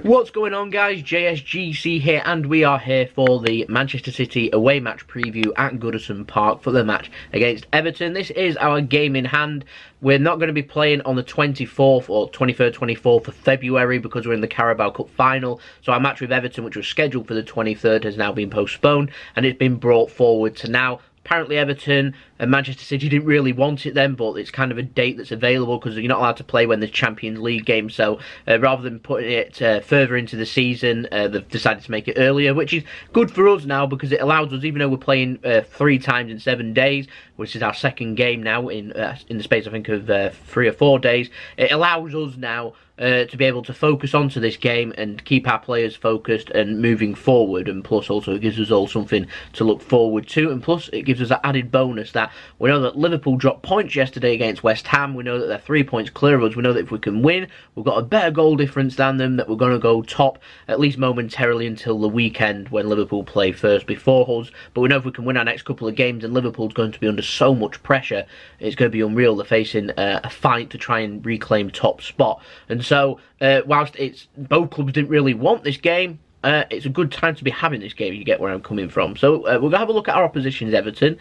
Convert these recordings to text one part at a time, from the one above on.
What's going on, guys? JSGC here, and we are here for the Manchester City away match preview at Goodison Park for the match against Everton. This is our game in hand. We're not going to be playing on the 24th or 23rd, 24th of February because we're in the Carabao Cup final. So our match with Everton, which was scheduled for the 23rd, has now been postponed, and it's been brought forward to now. Apparently Everton and Manchester City didn't really want it then, but it's kind of a date that's available because you're not allowed to play when there's Champions League games. So rather than putting it further into the season, they've decided to make it earlier, which is good for us now because it allows us, even though we're playing 3 times in 7 days, which is our second game now in the space, I think, of 3 or 4 days, it allows us now to be able to focus onto this game and keep our players focused and moving forward, and plus also it gives us all something to look forward to, and plus it gives us that added bonus that we know that Liverpool dropped points yesterday against West Ham. We know that they're 3 points clear of us. We know that if we can win, we've got a better goal difference than them, that we're going to go top at least momentarily until the weekend when Liverpool play first before us. But we know if we can win our next couple of games, and Liverpool's going to be under so much pressure, it's going to be unreal. They're facing a fight to try and reclaim top spot, and so whilst both clubs didn't really want this game, it's a good time to be having this game. You get where I'm coming from. So we're going to have a look at our oppositions, Everton.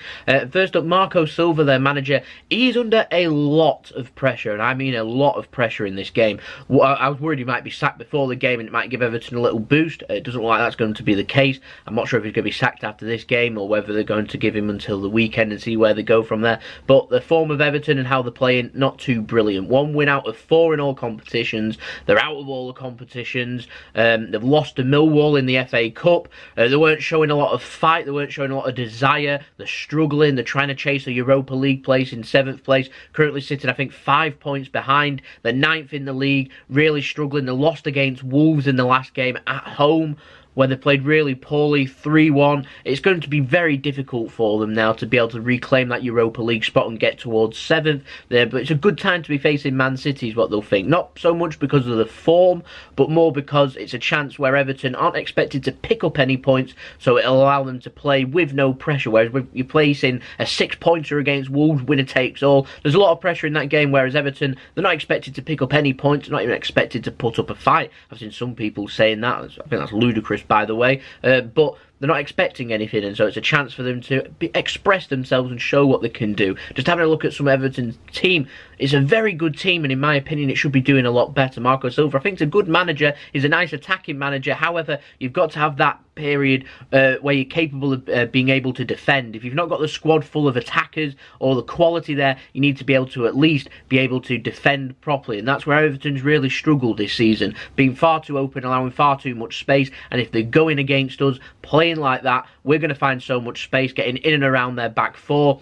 First up, Marco Silva, their manager. He's under a lot of pressure, and I mean a lot of pressure in this game. I was worried he might be sacked before the game and it might give Everton a little boost. It doesn't look like that's going to be the case. I'm not sure if he's going to be sacked after this game or whether they're going to give him until the weekend and see where they go from there. But the form of Everton and how they're playing, not too brilliant. 1 win out of 4 in all competitions. They're out of all the competitions. They've lost to Millwall in the FA Cup. They weren't showing a lot of fight, they weren't showing a lot of desire, they're struggling, they're trying to chase a Europa League place in 7th place, currently sitting I think 5 points behind, they're 9th in the league, really struggling. They lost against Wolves in the last game at home, where they played really poorly, 3-1. It's going to be very difficult for them now to be able to reclaim that Europa League spot and get towards 7th there. But it's a good time to be facing Man City is what they'll think. Not so much because of the form, but more because it's a chance where Everton aren't expected to pick up any points, so it'll allow them to play with no pressure. Whereas if you're placing a 6-pointer against Wolves, winner takes all, there's a lot of pressure in that game, whereas Everton, they're not expected to pick up any points, they're not even expected to put up a fight. I've seen some people saying that. I think that's ludicrous, by the way, but they're not expecting anything, and so it's a chance for them to express themselves and show what they can do. Just having a look at some Everton's team, it's a very good team, and in my opinion it should be doing a lot better. Marco Silva, I think, is a good manager, he's a nice attacking manager. However, you've got to have that period where you're capable of being able to defend. If you've not got the squad full of attackers or the quality there, you need to be able to at least be able to defend properly, and that's where Everton's really struggled this season, being far too open, allowing far too much space. And if they're going against us, playing like that, we're going to find so much space getting in and around their back four.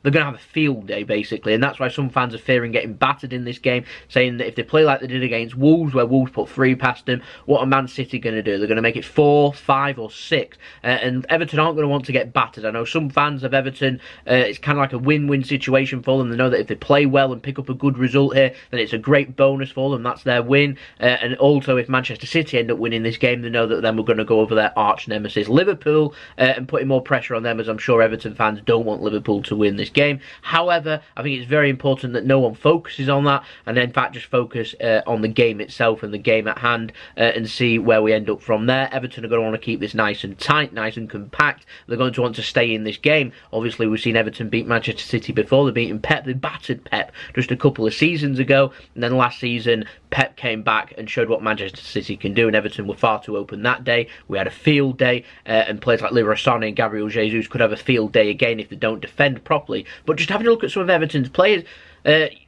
They're going to have a field day, basically, and that's why some fans are fearing getting battered in this game, saying that if they play like they did against Wolves, where Wolves put 3 past them, what are Man City going to do? They're going to make it 4, 5 or 6, and Everton aren't going to want to get battered. I know some fans of Everton, it's kind of like a win-win situation for them. They know that if they play well and pick up a good result here, then it's a great bonus for them. That's their win, and also if Manchester City end up winning this game, they know that then we're going to go over their arch nemesis, Liverpool, and putting more pressure on them, as I'm sure Everton fans don't want Liverpool to win this game. However, I think it's very important that no one focuses on that, and in fact just focus on the game itself and the game at hand, and see where we end up from there. Everton are going to want to keep this nice and tight, nice and compact. They're going to want to stay in this game. Obviously, we've seen Everton beat Manchester City before. They've beaten Pep. They battered Pep just a couple of seasons ago, and then last season Pep came back and showed what Manchester City can do, and Everton were far too open that day. We had a field day, and players like Leroy Sané and Gabriel Jesus could have a field day again if they don't defend properly. But just having a look at some of Everton's players,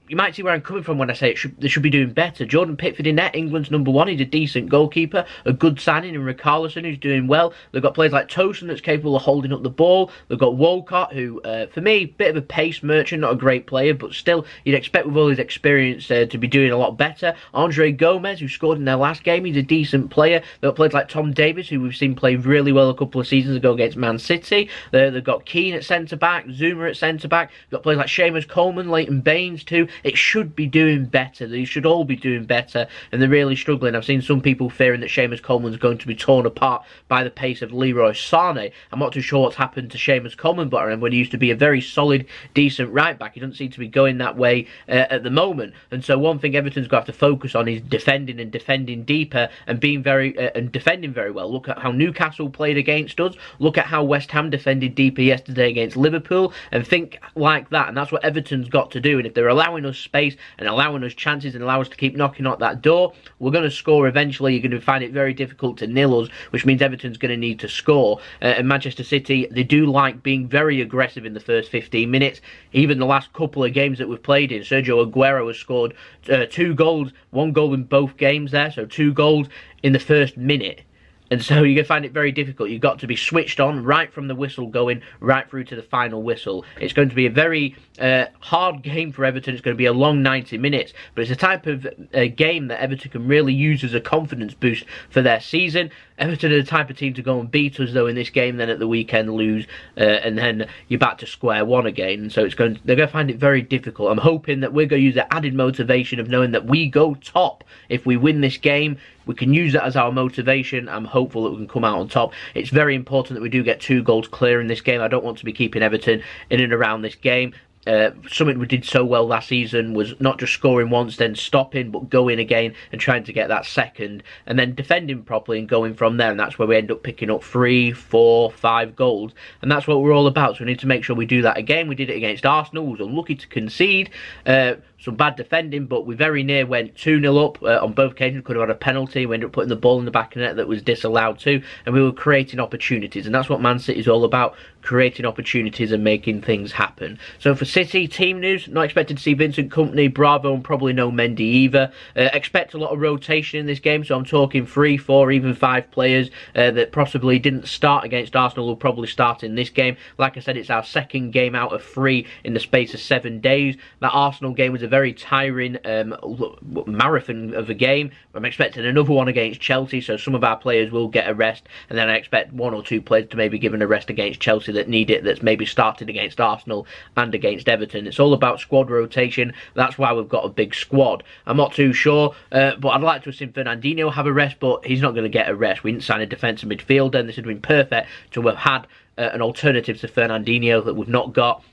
you might see where I'm coming from when I say they should be doing better. Jordan Pickford in net, England's #1. He's a decent goalkeeper. A good signing in Richarlison, who's doing well. They've got players like Tosun that's capable of holding up the ball. They've got Walcott, who, for me, bit of a pace merchant, not a great player, but still, you'd expect with all his experience to be doing a lot better. Andre Gomez, who scored in their last game, he's a decent player. They've got players like Tom Davies, who we've seen play really well a couple of seasons ago against Man City. They've got Keane at centre-back, Zuma at centre-back. They've got players like Seamus Coleman, Leighton Baines too. It should be doing better. They should all be doing better, and they're really struggling. I've seen some people fearing that Seamus Coleman's going to be torn apart by the pace of Leroy Sané. I'm not too sure what's happened to Seamus Coleman, but I remember when he used to be a very solid, decent right-back. He doesn't seem to be going that way at the moment. And so one thing Everton's got to have to focus on is defending and defending deeper and being and defending very well. Look at how Newcastle played against us. Look at how West Ham defended deeper yesterday against Liverpool, and think like that. And that's what Everton's got to do. And if they're allowing us space and allowing us chances and allow us to keep knocking at that door, we're going to score eventually. You're going to find it very difficult to nil us, which means Everton's going to need to score. And Manchester City, they do like being very aggressive in the first 15 minutes. Even the last couple of games that we've played in, Sergio Aguero has scored 2 goals, 1 goal in both games there, so 2 goals in the first minute. And so you're going to find it very difficult. You've got to be switched on right from the whistle going right through to the final whistle. It's going to be a very hard game for Everton. It's going to be a long 90 minutes. But it's a type of game that Everton can really use as a confidence boost for their season. Everton are the type of team to go and beat us, though, in this game, then at the weekend lose, and then you're back to square one again. And so they're going to find it very difficult. I'm hoping that we're going to use the added motivation of knowing that we go top if we win this game. We can use that as our motivation. I'm hopeful that we can come out on top. It's very important that we do get 2 goals clear in this game. I don't want to be keeping Everton in and around this game. Something we did so well last season was not just scoring once then stopping, but going again and trying to get that second and then defending properly and going from there. And that's where we end up picking up 3, 4, 5 goals, and that's what we're all about. So we need to make sure we do that again. We did it against Arsenal. We was unlucky to concede some bad defending, but we very near went 2-0 up on both occasions. Could have had a penalty. We ended up putting the ball in the back of the net that was disallowed too, and we were creating opportunities, and that's what Man City is all about, creating opportunities and making things happen. So for City, team news, not expected to see Vincent Kompany, Bravo, and probably no Mendy either. Expect a lot of rotation in this game, so I'm talking 3, 4, even 5 players that possibly didn't start against Arsenal will probably start in this game. Like I said, it's our second game out of 3 in the space of 7 days. That Arsenal game was a very tiring marathon of a game. I'm expecting another one against Chelsea, so some of our players will get a rest, and then I expect 1 or 2 players to maybe give a rest against Chelsea that need it, that's maybe started against Arsenal and against Everton. It's all about squad rotation. That's why we've got a big squad. I'm not too sure, but I'd like to have seen Fernandinho have a rest, but he's not going to get a rest. We didn't sign a defensive midfielder, and this would have been perfect to have had an alternative to Fernandinho that we've not got.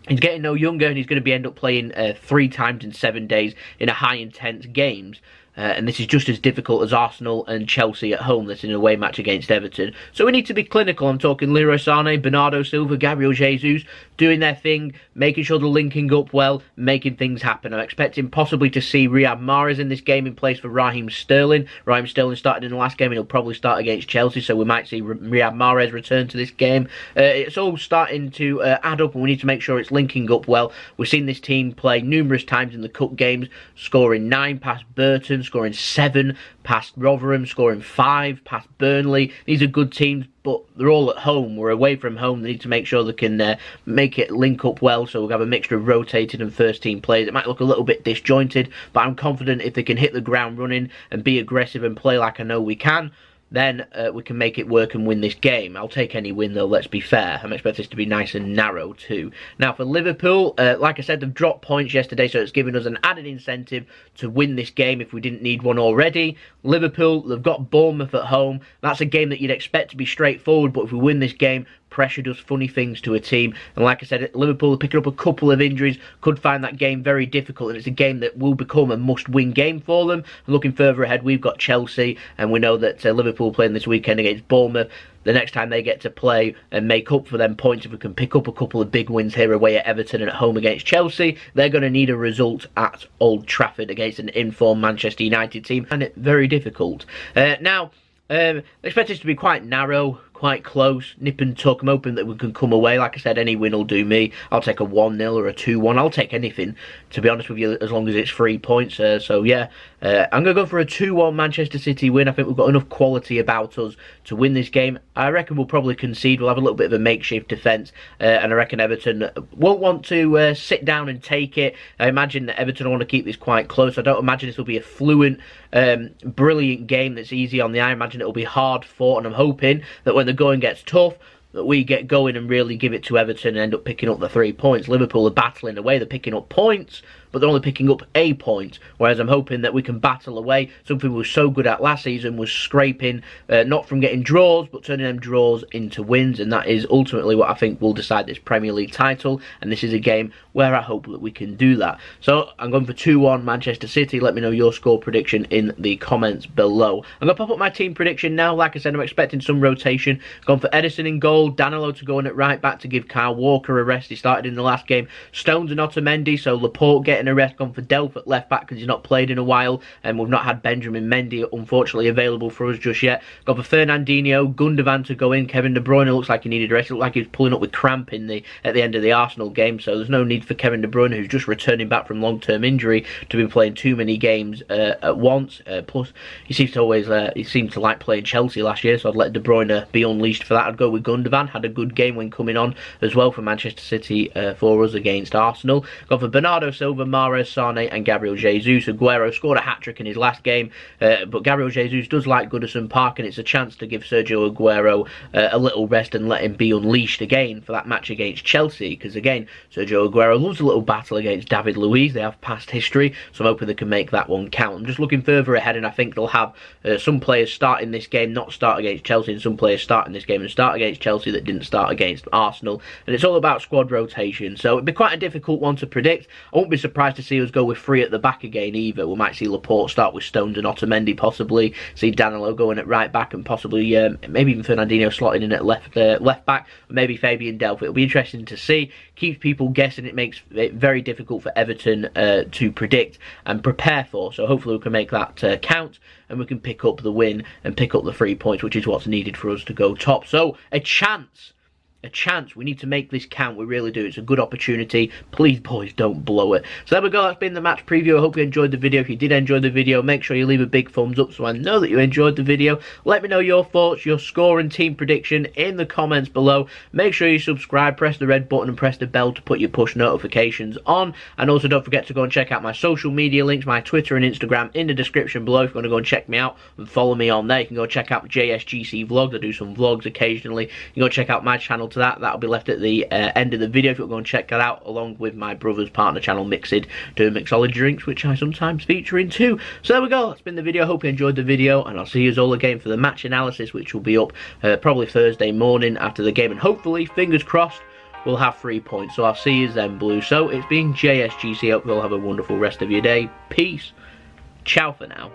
He's getting no younger, and he's going to end up playing 3 times in 7 days in a high intense games. And this is just as difficult as Arsenal and Chelsea at home. That's in an away match against Everton. So we need to be clinical. I'm talking Leroy Sané, Bernardo Silva, Gabriel Jesus, doing their thing, making sure they're linking up well, making things happen. I'm expecting possibly to see Riyad Mahrez in this game in place for Raheem Sterling. Raheem Sterling started in the last game, and he'll probably start against Chelsea, so we might see Riyad Mahrez return to this game. It's all starting to add up, and we need to make sure it's linking up well. We've seen this team play numerous times in the cup games, scoring 9 past Burton, scoring 7 past Rotherham, scoring 5 past Burnley. These are good teams, but they're all at home. We're away from home. They need to make sure they can make it link up well, so we'll have a mixture of rotated and first team players. It might look a little bit disjointed, but I'm confident if they can hit the ground running and be aggressive and play like I know we can, then we can make it work and win this game. I'll take any win, though, let's be fair. I'm expecting this to be nice and narrow too. Now for Liverpool, like I said, they've dropped points yesterday, so it's given us an added incentive to win this game if we didn't need one already. Liverpool, they've got Bournemouth at home. That's a game that you'd expect to be straightforward, but if we win this game, pressure does funny things to a team, and like I said, Liverpool are picking up a couple of injuries, could find that game very difficult, and it's a game that will become a must-win game for them. And looking further ahead, we've got Chelsea, and we know that Liverpool playing this weekend against Bournemouth. The next time they get to play and make up for them points, if we can pick up a couple of big wins here away at Everton and at home against Chelsea, they're going to need a result at Old Trafford against an informed Manchester United team, and it's very difficult. Now, expect this to be quite narrow, quite close, nip and tuck. I'm hoping that we can come away. Like I said, any win will do me. I'll take a 1-0 or a 2-1. I'll take anything, to be honest with you, as long as it's 3 points. So yeah, I'm going to go for a 2-1 Manchester City win. I think we've got enough quality about us to win this game. I reckon we'll probably concede. We'll have a little bit of a makeshift defence, and I reckon Everton won't want to sit down and take it. I imagine that Everton will want to keep this quite close. I don't imagine this will be a fluent, brilliant game that's easy on the eye. I imagine it'll be hard fought, and I'm hoping that when the going gets tough, that we get going and really give it to Everton and end up picking up the 3 points. Liverpool are battling away, they're picking up points, but they're only picking up a point, whereas I'm hoping that we can battle away. Something we were so good at last season was scraping, not from getting draws, but turning them draws into wins, and that is ultimately what I think will decide this Premier League title, and this is a game where I hope that we can do that. So I'm going for 2-1 Manchester City. Let me know your score prediction in the comments below. I'm going to pop up my team prediction now. Like I said, I'm expecting some rotation. Gone for Edison in goal, Danilo to go in at right back to give Kyle Walker a rest. He started in the last game. Stones and Otamendi, so Laporte getting a rest. Gone for Delph at left back because he's not played in a while, and we've not had Benjamin Mendy unfortunately available for us just yet. Gone for Fernandinho, Gundogan to go in. Kevin De Bruyne looks like he needed a rest. It looked like he was pulling up with cramp at the end of the Arsenal game, so there's no need for Kevin De Bruyne, who's just returning back from long-term injury, to be playing too many games at once. Plus, he seems to like playing Chelsea last year, so I'd let De Bruyne be unleashed for that. I'd go with Gundogan. Had a good game when coming on as well for Manchester City for us against Arsenal. Gone for Bernardo Silva, Mahrez, Sane and Gabriel Jesus. Aguero scored a hat-trick in his last game, but Gabriel Jesus does like Goodison Park, and it's a chance to give Sergio Aguero a little rest and let him be unleashed again for that match against Chelsea, because again, Sergio Aguero loves a little battle against David Luiz. They have past history, so I'm hoping they can make that one count. I'm just looking further ahead, and I think they'll have some players start in this game, not start against Chelsea, and some players start in this game and start against Chelsea that didn't start against Arsenal, and it's all about squad rotation, so it'd be quite a difficult one to predict. I won't be surprised to see us go with 3 at the back again either. We might see Laporte start with Stones and Otamendi, possibly see Danilo going at right back, and possibly maybe even Fernandinho slotting in at left back, or maybe Fabian Delph. It'll be interesting to see. Keeps people guessing. It makes it very difficult for Everton to predict and prepare for, so hopefully we can make that count, and we can pick up the win and pick up the 3 points, which is what's needed for us to go top. So a chance. We need to make this count. We really do. It's a good opportunity. Please, boys, don't blow it. So there we go. That's been the match preview. I hope you enjoyed the video. If you did enjoy the video, make sure you leave a big thumbs up so I know that you enjoyed the video. Let me know your thoughts, your score and team prediction in the comments below. Make sure you subscribe, press the red button and press the bell to put your push notifications on. And also don't forget to go and check out my social media links, my Twitter and Instagram in the description below. If you want to go and check me out and follow me on there, you can go check out JSGC vlogs. I do some vlogs occasionally. You can go check out my channel to that'll be left at the end of the video if you want to go and check that out, along with my brother's partner channel Mixed, doing mixology drinks, which I sometimes feature in too. So there we go. That's been the video. Hope you enjoyed the video, and I'll see you all again for the match analysis, which will be up probably Thursday morning after the game, and hopefully, fingers crossed, we'll have 3 points. So I'll see you then, Blue. So it's been JSGC. Hope you'll have a wonderful rest of your day. Peace. Ciao for now.